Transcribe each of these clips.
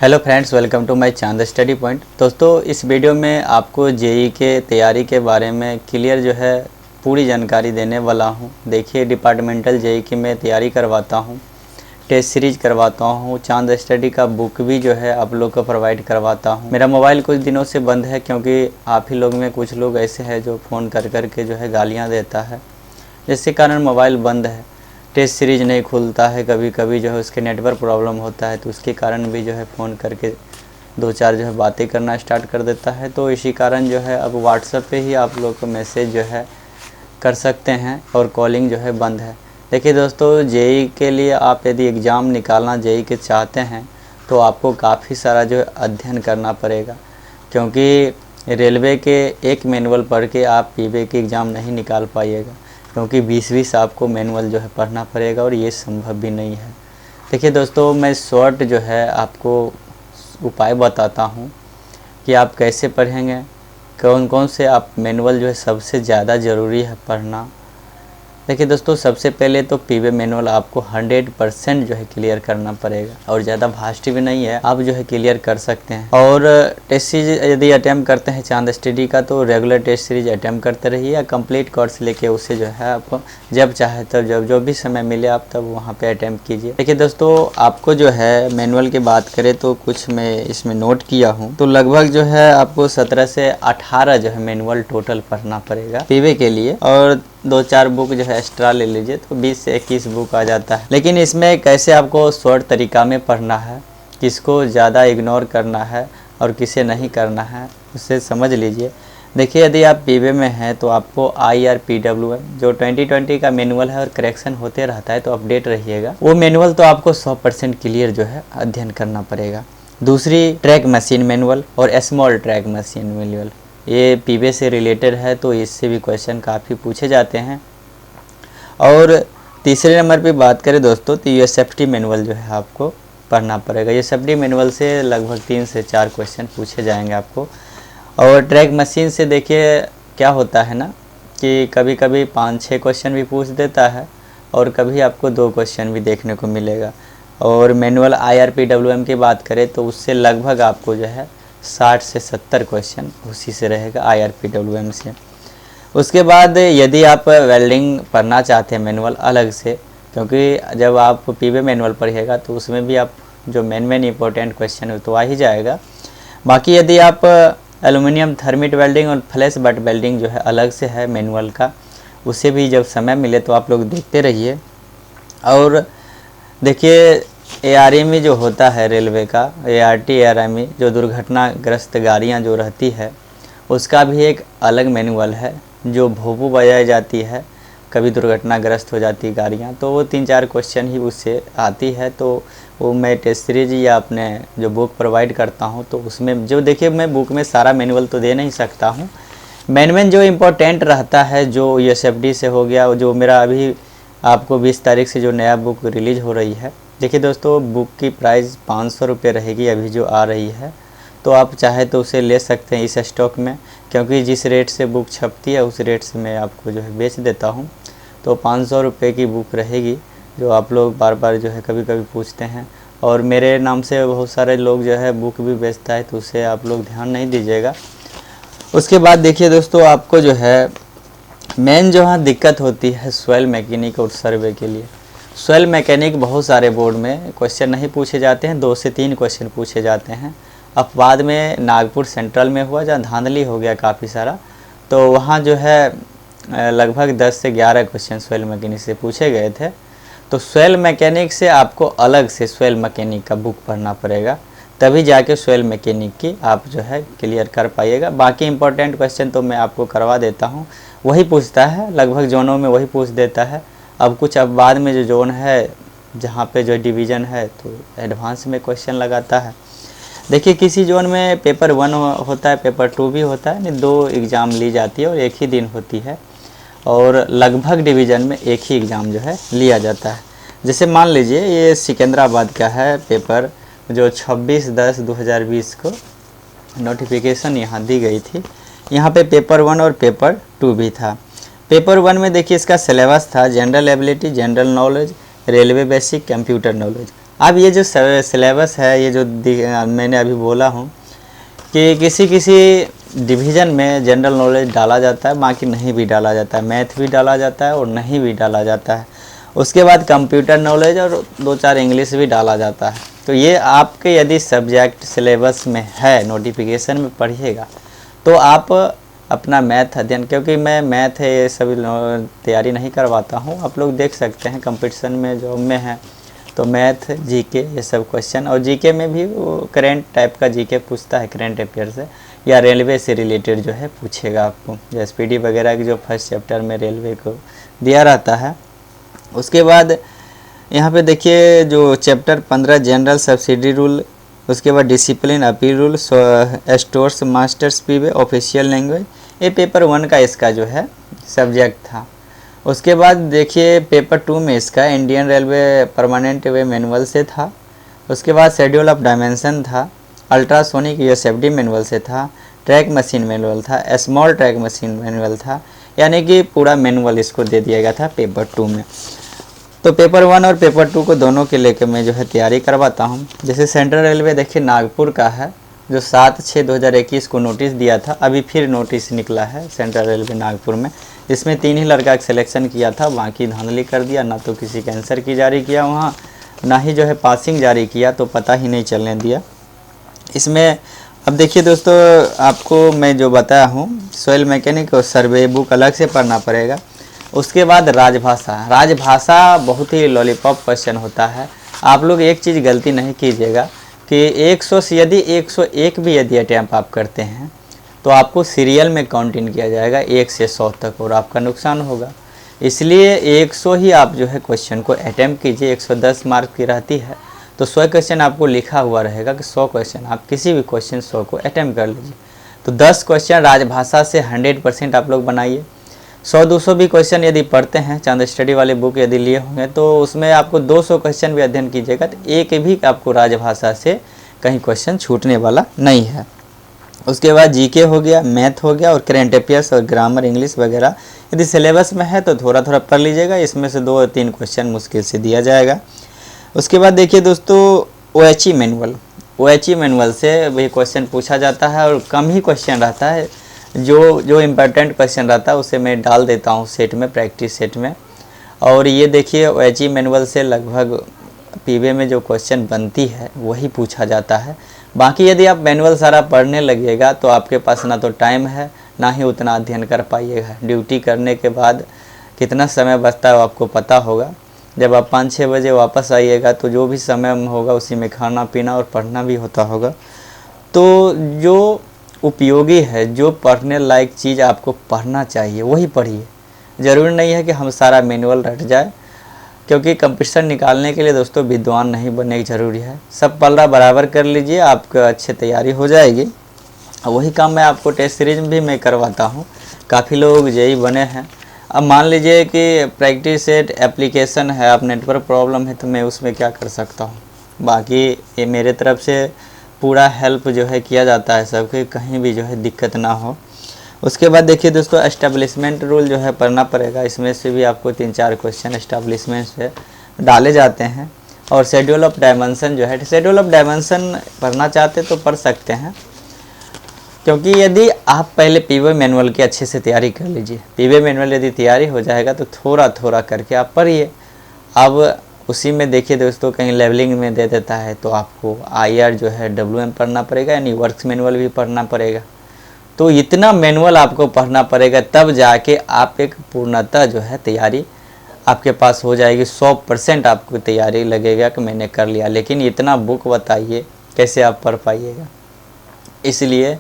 Hello friends, welcome to my Chand study point. दोस्तों, इस video में आपको जेई के तैयारी के बारे में क्लियर पूरी जानकारी देने वाला हूं। देखिए, डिपार्टमेंटल जेई की मैं तैयारी करवाता हूं, टेस्ट सीरीज करवाता हूं, चांद स्टडी का बुक भी आप लोग को प्रोवाइड करवाता हूं। मेरा मोबाइल कुछ दिनों से बंद है क्योंकि आप ही लोग में कुछ लोग ऐसे हैं जो फ़ोन कर के गालियाँ देता है, जिसके कारण मोबाइल बंद है। टेस्ट सीरीज नहीं खुलता है, कभी कभी उसके नेटवर्क प्रॉब्लम होता है, तो उसके कारण भी फ़ोन करके दो चार बातें करना स्टार्ट कर देता है। तो इसी कारण अब व्हाट्सएप पे ही आप लोग को मैसेज कर सकते हैं और कॉलिंग बंद है। देखिए दोस्तों, जेई के लिए आप यदि एग्ज़ाम निकालना जेई के चाहते हैं तो आपको काफ़ी सारा अध्ययन करना पड़ेगा, क्योंकि रेलवे के एक मैनुअल पढ़ के आप पीवे के एग्ज़ाम नहीं निकाल पाइएगा, क्योंकि 20-20 आपको मैनुअल पढ़ना पड़ेगा और ये संभव भी नहीं है। देखिए दोस्तों, मैं शॉर्ट आपको उपाय बताता हूँ कि आप कैसे पढ़ेंगे, कौन कौन से आप मैनुअल सबसे ज़्यादा ज़रूरी है पढ़ना। देखिए दोस्तों, सबसे पहले तो पीवे मैनुअल आपको 100% क्लियर करना पड़ेगा, और ज़्यादा भास्ट भी नहीं है, आप क्लियर कर सकते हैं। और टेस्ट सीरीज यदि अटैम्प्ट करते हैं चांद स्टडी का, तो रेगुलर टेस्ट सीरीज अटैम्प्ट करते रहिए, या कंप्लीट कोर्स लेके उसे आपको जब चाहे तब जो भी समय मिले आप तब वहाँ पे अटैम्प्ट कीजिए। देखिए दोस्तों, आपको मैनुअल की बात करें तो कुछ मैं इसमें नोट किया हूँ, तो लगभग आपको 17 से 18 मैनुअल टोटल पढ़ना पड़ेगा पीवे के लिए, और 2-4 बुक एक्स्ट्रा ले लीजिए तो 20 से 21 बुक आ जाता है। लेकिन इसमें कैसे आपको शॉर्ट तरीका में पढ़ना है, किसको ज़्यादा इग्नोर करना है और किसे नहीं करना है, उसे समझ लीजिए। देखिए, यदि आप पीवे में हैं तो आपको IRPWM जो 2020 का मैनुअल है और करेक्शन होते रहता है, तो अपडेट रहिएगा। वो मैनुअल तो आपको 100% क्लियर अध्ययन करना पड़ेगा। दूसरी, ट्रैक मशीन मैनुअल और स्मॉल ट्रैक मशीन मैनुअल, ये पीवे से रिलेटेड है, तो इससे भी क्वेश्चन काफ़ी पूछे जाते हैं। और तीसरे नंबर पे बात करें दोस्तों, तो ये सेफ्टी मैनुअल आपको पढ़ना पड़ेगा। ये सेफ्टी मैनुअल से लगभग 3 से 4 क्वेश्चन पूछे जाएंगे आपको। और ट्रैक मशीन से देखिए क्या होता है ना, कि कभी कभी 5-6 क्वेश्चन भी पूछ देता है, और कभी आपको 2 क्वेश्चन भी देखने को मिलेगा। और मैनुअल IRPWM की बात करें तो उससे लगभग आपको 60 से 70 क्वेश्चन उसी से रहेगा, IRPWM से। उसके बाद यदि आप वेल्डिंग पढ़ना चाहते हैं मैनुअल अलग से, क्योंकि जब आप पीवे मैनुअल पढ़िएगा तो उसमें भी आप जो मेन इंपॉर्टेंट क्वेश्चन है तो आ ही जाएगा। बाकी यदि आप एल्युमिनियम थर्मिट वेल्डिंग और फ्लैश बट वेल्डिंग अलग से है मैनुअल का, उसे भी जब समय मिले तो आप लोग देखते रहिए। और देखिए, ARME जो होता है रेलवे का, ART ARME जो दुर्घटनाग्रस्त गाड़ियाँ जो रहती है, उसका भी एक अलग मैनुअल है। जो भोपू बजाई जाती है, कभी दुर्घटनाग्रस्त हो जाती गाड़ियाँ, तो वो 3-4 क्वेश्चन ही उससे आती है। तो वो मैं टेस्ट सीरीज या अपने जो बुक प्रोवाइड करता हूँ, तो उसमें देखिए, मैं बुक में सारा मैनुअल तो दे नहीं सकता हूँ। मेन जो इम्पोर्टेंट रहता है, जो USFD से हो गया, जो मेरा अभी आपको 20 तारीख से जो नया बुक रिलीज़ हो रही है। देखिए दोस्तों, बुक की प्राइस 500 रुपये रहेगी अभी जो आ रही है, तो आप चाहे तो उसे ले सकते हैं इस स्टॉक में, क्योंकि जिस रेट से बुक छपती है उस रेट से मैं आपको बेच देता हूँ। तो 500 रुपये की बुक रहेगी, जो आप लोग बार बार कभी कभी पूछते हैं, और मेरे नाम से बहुत सारे लोग बुक भी बेचता है, तो उसे आप लोग ध्यान नहीं दीजिएगा। उसके बाद देखिए दोस्तों, आपको मेन दिक्कत होती है सॉइल मैकेनिक और सर्वे के लिए। सॉइल मैकेनिक बहुत सारे बोर्ड में क्वेश्चन नहीं पूछे जाते हैं, 2 से 3 क्वेश्चन पूछे जाते हैं। अपवाद में नागपुर सेंट्रल में हुआ, जहाँ धांधली हो गया काफ़ी सारा, तो वहाँ लगभग 10 से 11 क्वेश्चन सॉइल मैकेनिक से पूछे गए थे। तो सॉइल मैकेनिक से आपको अलग से सॉइल मैकेनिक का बुक पढ़ना पड़ेगा, तभी जाके सॉइल मैकेनिक की आप क्लियर कर पाइएगा। बाकी इंपॉर्टेंट क्वेश्चन तो मैं आपको करवा देता हूँ, वही पूछता है, लगभग जोनों में वही पूछ देता है। अब कुछ बाद में जो जोन है, जहाँ पे डिवीज़न है, तो एडवांस में क्वेश्चन लगाता है। देखिए, किसी जोन में पेपर 1 होता है, पेपर 2 भी होता है, नहीं 2 एग्ज़ाम ली जाती है और एक ही दिन होती है, और लगभग डिवीज़न में एक ही एग्ज़ाम लिया जाता है। जैसे मान लीजिए, ये सिकंदराबाद का है पेपर, जो 26/10/2020 को नोटिफिकेशन यहाँ दी गई थी। यहाँ पे पेपर 1 और पेपर 2 भी था। पेपर 1 में देखिए, इसका सिलेबस था general ability, general knowledge, railway basic, computer knowledge. अब ये जो सिलेबस है, ये जो मैंने अभी बोला हूँ कि किसी किसी डिवीज़न में जनरल नॉलेज डाला जाता है, बाकी नहीं भी डाला जाता है, मैथ भी डाला जाता है और नहीं भी डाला जाता है। उसके बाद कंप्यूटर नॉलेज और 2-4 इंग्लिश भी डाला जाता है। तो ये आपके यदि सब्जेक्ट सिलेबस में है, नोटिफिकेशन में पढ़िएगा तो आप अपना मैथ अध्ययन, क्योंकि मैं मैथ है ये सभी तैयारी नहीं करवाता हूँ, आप लोग देख सकते हैं कंपटीशन में जॉब में है तो मैथ, जीके ये सब क्वेश्चन, और जीके में भी वो करेंट टाइप का जीके पूछता है, करेंट अफेयर से या रेलवे से रिलेटेड जो है पूछेगा आपको, जैसे एसपीडी वगैरह की जो फर्स्ट चैप्टर में रेलवे को दिया रहता है। उसके बाद यहाँ पे देखिए जो चैप्टर 15 जनरल सब्सिडी रूल, उसके बाद discipline appeal rule, stores masters पीवे ऑफिशियल लैंग्वेज, ये पेपर 1 का इसका जो है सब्जेक्ट था। उसके बाद देखिए पेपर 2 में इसका इंडियन रेलवे परमानेंट वे मैनुअल से था। उसके बाद शेड्यूल ऑफ डायमेंशन था, अल्ट्रासोनिक यूएसएफडी मैनुअल से था, ट्रैक मशीन मैनुअल था, स्मॉल ट्रैक मशीन मैनुअल था, यानी कि पूरा मैनुअल इसको दे दिया गया था पेपर 2 में। तो पेपर 1 और पेपर 2 को दोनों के लेकर मैं जो है तैयारी करवाता हूँ। जैसे सेंट्रल रेलवे देखिए नागपुर का है, जो 7/6/2021 को नोटिस दिया था, अभी फिर नोटिस निकला है सेंट्रल रेलवे नागपुर में। इसमें 3 ही लड़का का सिलेक्शन किया था, बाकी धांधली कर दिया, ना तो किसी का आंसर की जारी किया वहाँ, ना ही जो है पासिंग जारी किया, तो पता ही नहीं चलने दिया इसमें। अब देखिए दोस्तों, आपको मैं जो बताया हूँ सॉइल मैकेनिक और सर्वे बुक अलग से पढ़ना पड़ेगा। उसके बाद राजभाषा बहुत ही लॉलीपॉप क्वेश्चन होता है। आप लोग एक चीज़ गलती नहीं कीजिएगा कि 100 से यदि 101 भी यदि अटैम्प्ट आप करते हैं तो आपको सीरियल में काउंटिंग किया जाएगा 1 से 100 तक और आपका नुकसान होगा। इसलिए 100 ही आप जो है क्वेश्चन को अटैम्प्ट कीजिए। 110 मार्क की रहती है तो 100 क्वेश्चन आपको लिखा हुआ रहेगा कि 100 क्वेश्चन आप किसी भी क्वेश्चन 100 को अटैम्प्ट कर लीजिए। तो 10 क्वेश्चन राजभाषा से 100% आप लोग बनाइए। 100-200 भी क्वेश्चन यदि पढ़ते हैं, चांद स्टडी वाले बुक यदि लिए होंगे तो उसमें आपको 200 क्वेश्चन भी अध्ययन कीजिएगा तो एक भी आपको राजभाषा से कहीं क्वेश्चन छूटने वाला नहीं है। उसके बाद जीके हो गया, मैथ हो गया और करेंट अफेयर्स और ग्रामर इंग्लिश वगैरह यदि सिलेबस में है तो थोड़ा थोड़ा पढ़ लीजिएगा, इसमें से 2-3 क्वेश्चन मुश्किल से दिया जाएगा। उसके बाद देखिए दोस्तों ओएचई मैनुअल से भी क्वेश्चन पूछा जाता है और कम ही क्वेश्चन रहता है। जो इम्पोर्टेंट क्वेश्चन रहता है उसे मैं डाल देता हूँ सेट में, प्रैक्टिस सेट में। और ये देखिए ओएचई मैनुअल से लगभग पीवे में जो क्वेश्चन बनती है वही पूछा जाता है। बाकी यदि आप मैनुअल सारा पढ़ने लगिएगा तो आपके पास ना तो टाइम है ना ही उतना अध्ययन कर पाइएगा। ड्यूटी करने के बाद कितना समय बचता है वो आपको पता होगा। जब आप 5-6 बजे वापस आइएगा तो जो भी समय होगा उसी में खाना पीना और पढ़ना भी होता होगा। तो जो उपयोगी है, जो पढ़ने लायक चीज़ आपको पढ़ना चाहिए वही पढ़िए। ज़रूरी नहीं है कि हम सारा मैनुअल रट जाए, क्योंकि कंपटीशन निकालने के लिए दोस्तों विद्वान नहीं बनने की ज़रूरी है। सब पल्ला बराबर कर लीजिए, आपका अच्छी तैयारी हो जाएगी। वही काम मैं आपको टेस्ट सीरीज में भी मैं करवाता हूँ। काफ़ी लोग जेई बने हैं। अब मान लीजिए कि प्रैक्टिस सेट एप्लीकेशन है, आप नेटवर्क प्रॉब्लम है तो मैं उसमें क्या कर सकता हूँ। बाकी ये मेरे तरफ से पूरा हेल्प जो है किया जाता है सबके, कहीं भी जो है दिक्कत ना हो। उसके बाद देखिए दोस्तों एस्टेब्लिशमेंट रूल जो है पढ़ना पड़ेगा। इसमें से भी आपको 3-4 क्वेश्चन एस्टेब्लिशमेंट से डाले जाते हैं। और शेड्यूल ऑफ डायमेंशन जो है, शेड्यूल ऑफ डायमेंशन पढ़ना चाहते तो पढ़ सकते हैं, क्योंकि यदि आप पहले पीवे मैनुअल की अच्छे से तैयारी कर लीजिए। पीवे मैनुअल यदि तैयारी हो जाएगा तो थोड़ा थोड़ा करके आप पढ़िए। अब उसी में देखिए दोस्तों कहीं लेवलिंग में दे देता है तो आपको IR जो है WM पढ़ना पड़ेगा, यानी वर्क्स मैनुअल भी पढ़ना पड़ेगा। तो इतना मैनुअल आपको पढ़ना पड़ेगा तब जाके आप एक पूर्णतः जो है तैयारी आपके पास हो जाएगी। 100% आपको तैयारी लगेगा कि मैंने कर लिया। लेकिन इतना बुक बताइए कैसे आप पढ़ पाइएगा। इसलिए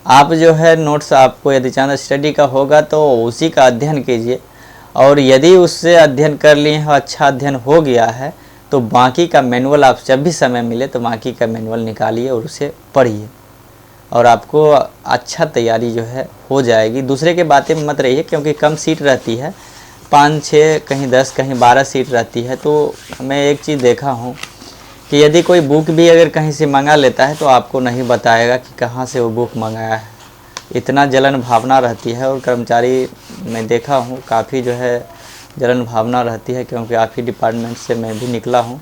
आप जो है नोट्स आपको यदि चांद स्टडी का होगा तो उसी का अध्ययन कीजिए, और यदि उससे अध्ययन कर लिए हैं, अच्छा अध्ययन हो गया है तो बाकी का मैनुअल आप जब भी समय मिले तो बाकी का मैनुअल निकालिए और उसे पढ़िए, और आपको अच्छा तैयारी जो है हो जाएगी। दूसरे के बातें में मत रहिए, क्योंकि कम सीट रहती है, 5-6 कहीं 10 कहीं 12 सीट रहती है। तो मैं एक चीज़ देखा हूँ कि यदि कोई बुक भी अगर कहीं से मंगा लेता है तो आपको नहीं बताएगा कि कहाँ से वो बुक मंगाया है। इतना जलन भावना रहती है। और कर्मचारी मैं देखा हूँ काफ़ी जो है जलन भावना रहती है, क्योंकि आप ही डिपार्टमेंट से मैं भी निकला हूँ।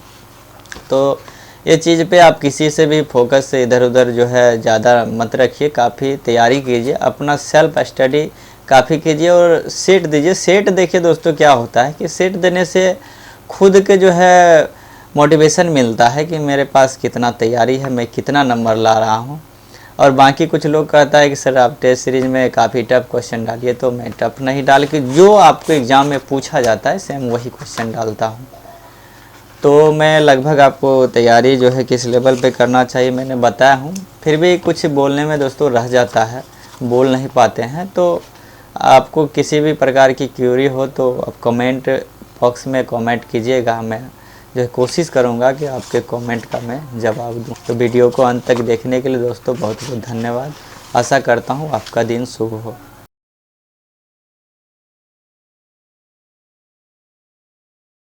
तो ये चीज़ पे आप किसी से भी फोकस से इधर उधर जो है ज़्यादा मत रखिए, काफ़ी तैयारी कीजिए, अपना सेल्फ स्टडी काफ़ी कीजिए और सेट दीजिए। सेट देखिए दोस्तों क्या होता है कि सेट देने से खुद के जो है मोटिवेशन मिलता है कि मेरे पास कितना तैयारी है, मैं कितना नंबर ला रहा हूँ। और बाकी कुछ लोग कहता है कि सर आप टेस्ट सीरीज़ में काफ़ी टफ क्वेश्चन डालिए, तो मैं टफ नहीं डाल के जो आपको एग्ज़ाम में पूछा जाता है सेम वही क्वेश्चन डालता हूँ। तो मैं लगभग आपको तैयारी जो है किस लेवल पे करना चाहिए मैंने बताया हूँ, फिर भी कुछ बोलने में दोस्तों रह जाता है, बोल नहीं पाते हैं। तो आपको किसी भी प्रकार की क्यूरी हो तो आप कमेंट बॉक्स में कमेंट कीजिएगा, मैं जो है कोशिश करूँगा कि आपके कमेंट का मैं जवाब दूँ। तो वीडियो को अंत तक देखने के लिए दोस्तों बहुत बहुत धन्यवाद। आशा करता हूँ आपका दिन शुभ हो।